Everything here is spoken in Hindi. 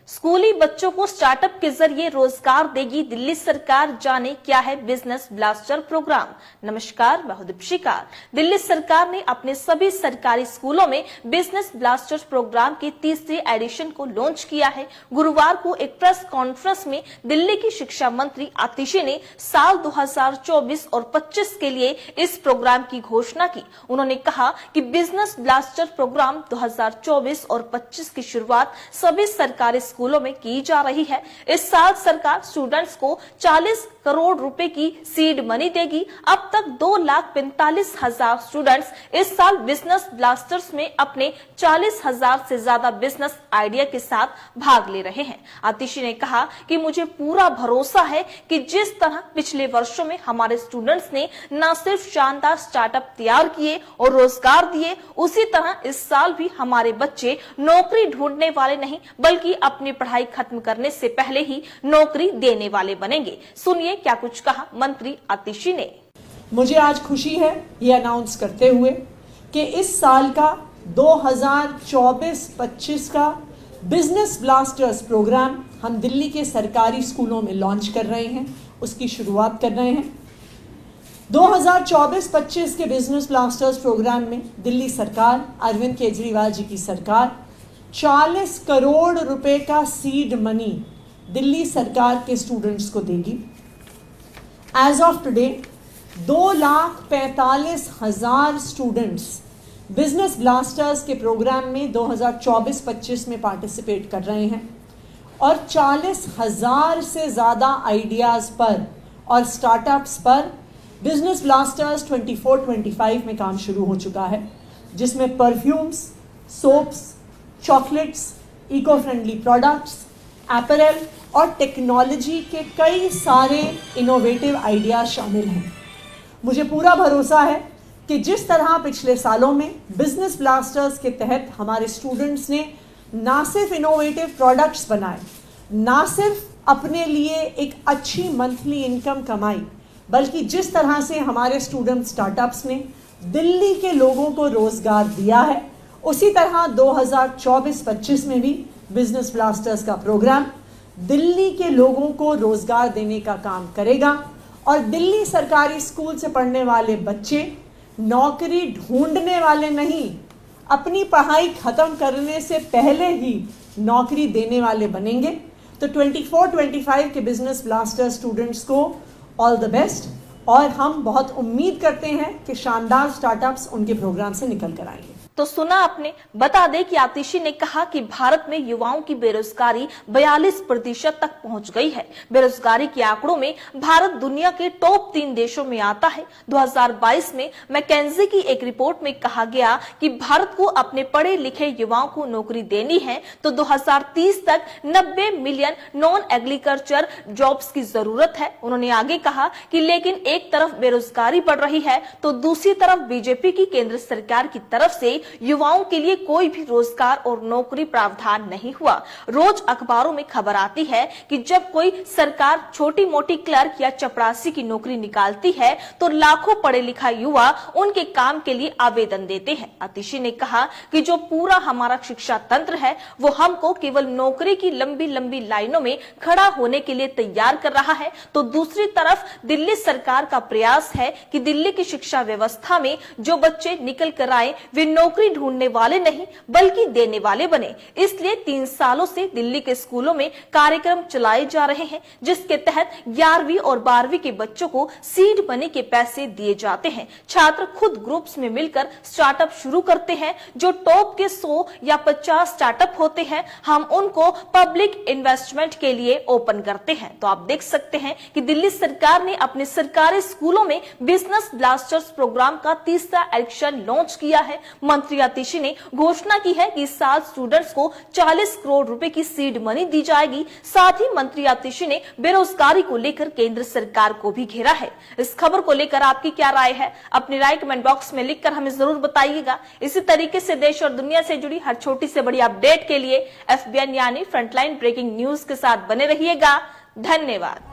स्कूली बच्चों को स्टार्टअप के जरिए रोजगार देगी दिल्ली सरकार, जाने क्या है बिजनेस ब्लास्टर प्रोग्राम। नमस्कार, मैं हूं दीपिका। दिल्ली सरकार ने अपने सभी सरकारी स्कूलों में बिजनेस ब्लास्टर प्रोग्राम के तीसरे एडिशन को लॉन्च किया है। गुरुवार को एक प्रेस कॉन्फ्रेंस में दिल्ली की शिक्षा मंत्री आतिशी ने साल 2024 और 25 के लिए इस प्रोग्राम की घोषणा की। उन्होंने कहा कि बिजनेस ब्लास्टर प्रोग्राम 2024 और 25 की शुरुआत सभी सरकारी स्कूलों में की जा रही है। इस साल सरकार स्टूडेंट्स को 40 करोड़ रुपए की सीड मनी देगी। अब तक 2,45,000 स्टूडेंट्स इस साल बिजनेस ब्लास्टर्स में अपने 40,000 से ज्यादा बिजनेस आइडिया के साथ भाग ले रहे हैं। आतिशी ने कहा कि मुझे पूरा भरोसा है कि जिस तरह पिछले वर्षों में हमारे स्टूडेंट्स ने न सिर्फ शानदार स्टार्टअप तैयार किए और रोजगार दिए, उसी तरह इस साल भी हमारे बच्चे नौकरी ढूंढने वाले नहीं बल्कि अपनी पढ़ाई खत्म करने से पहले ही नौकरी देने वाले बनेंगे। सुनिए क्या कुछ कहा मंत्री आतिशी ने। मुझे आज खुशी है ये अनाउंस करते हुए कि इस साल का 2024-25 का बिजनेस ब्लास्टर्स प्रोग्राम हम दिल्ली के सरकारी स्कूलों में लॉन्च कर रहे हैं, उसकी शुरुआत कर रहे हैं। 2024-25 के बिजनेस ब्लास्टर्स प्रोग्राम में दिल्ली सरकार, अरविंद केजरीवाल जी की सरकार 40 करोड़ रुपए का सीड मनी दिल्ली सरकार के स्टूडेंट्स को देगी। As of today 2,45,000 students business blasters के प्रोग्राम में 2024-25 में पार्टिसिपेट कर रहे हैं और 40,000 से ज़्यादा आइडियाज़ पर और स्टार्टअप्स पर बिजनेस ब्लास्टर्स 24-25 में काम शुरू हो चुका है, जिसमें perfumes, soaps, chocolates, eco friendly products, apparel और टेक्नोलॉजी के कई सारे इनोवेटिव आइडियाज शामिल हैं। मुझे पूरा भरोसा है कि जिस तरह पिछले सालों में बिजनेस ब्लास्टर्स के तहत हमारे स्टूडेंट्स ने ना सिर्फ इनोवेटिव प्रोडक्ट्स बनाए, ना सिर्फ अपने लिए एक अच्छी मंथली इनकम कमाई, बल्कि जिस तरह से हमारे स्टूडेंट स्टार्टअप्स ने दिल्ली के लोगों को रोजगार दिया है, उसी तरह 2024-25 में भी बिजनेस ब्लास्टर्स का प्रोग्राम दिल्ली के लोगों को रोजगार देने का काम करेगा और दिल्ली सरकारी स्कूल से पढ़ने वाले बच्चे नौकरी ढूंढने वाले नहीं, अपनी पढ़ाई खत्म करने से पहले ही नौकरी देने वाले बनेंगे। तो 24-25 के बिजनेस ब्लास्टर स्टूडेंट्स को ऑल द बेस्ट, और हम बहुत उम्मीद करते हैं कि शानदार स्टार्टअप्स उनके प्रोग्राम से निकल कर आएंगे। तो सुना आपने। बता दें कि आतिशी ने कहा कि भारत में युवाओं की बेरोजगारी 42% तक पहुंच गई है। बेरोजगारी के आंकड़ों में भारत दुनिया के टॉप 3 देशों में आता है। 2022 में मैकेंजी की एक रिपोर्ट में कहा गया कि भारत को अपने पढ़े लिखे युवाओं को नौकरी देनी है तो 2030 तक 90 मिलियन नॉन एग्रीकल्चर जॉब्स की जरूरत है। उन्होंने आगे कहा कि लेकिन एक तरफ बेरोजगारी बढ़ रही है तो दूसरी तरफ बीजेपी की केंद्र सरकार की तरफ से युवाओं के लिए कोई भी रोजगार और नौकरी प्रावधान नहीं हुआ। रोज अखबारों में खबर आती है कि जब कोई सरकार छोटी मोटी क्लर्क या चपरासी की नौकरी निकालती है तो लाखों पढ़े लिखा युवा उनके काम के लिए आवेदन देते हैं। आतिशी ने कहा कि जो पूरा हमारा शिक्षा तंत्र है वो हमको केवल नौकरी की लंबी लंबी लाइनों में खड़ा होने के लिए तैयार कर रहा है, तो दूसरी तरफ दिल्ली सरकार का प्रयास है कि दिल्ली की शिक्षा व्यवस्था में जो बच्चे निकल कर आए वे नौकरी ढूंढने वाले नहीं बल्कि देने वाले बने। इसलिए 3 सालों से दिल्ली के स्कूलों में कार्यक्रम चलाए जा रहे हैं, जिसके तहत 11वीं और 12वीं के बच्चों को सीड मनी के पैसे दिए जाते हैं। छात्र खुद ग्रुप्स में मिलकर स्टार्टअप शुरू करते हैं। जो टॉप के 100 या 50 स्टार्टअप होते हैं, हम उनको पब्लिक इन्वेस्टमेंट के लिए ओपन करते हैं। तो आप देख सकते हैं कि दिल्ली सरकार ने अपने सरकारी स्कूलों में बिजनेस ब्लास्टर्स प्रोग्राम का तीसरा एडिशन लॉन्च किया है। मंत्री आतिशी ने घोषणा की है कि इस साल स्टूडेंट्स को 40 करोड़ रुपए की सीड मनी दी जाएगी। साथ ही मंत्री आतिशी ने बेरोजगारी को लेकर केंद्र सरकार को भी घेरा है। इस खबर को लेकर आपकी क्या राय है? अपनी राय कमेंट बॉक्स में लिखकर हमें जरूर बताइएगा। इसी तरीके से देश और दुनिया से जुड़ी हर छोटी से बड़ी अपडेट के लिए FBN यानी फ्रंटलाइन ब्रेकिंग न्यूज के साथ बने रहिएगा। धन्यवाद।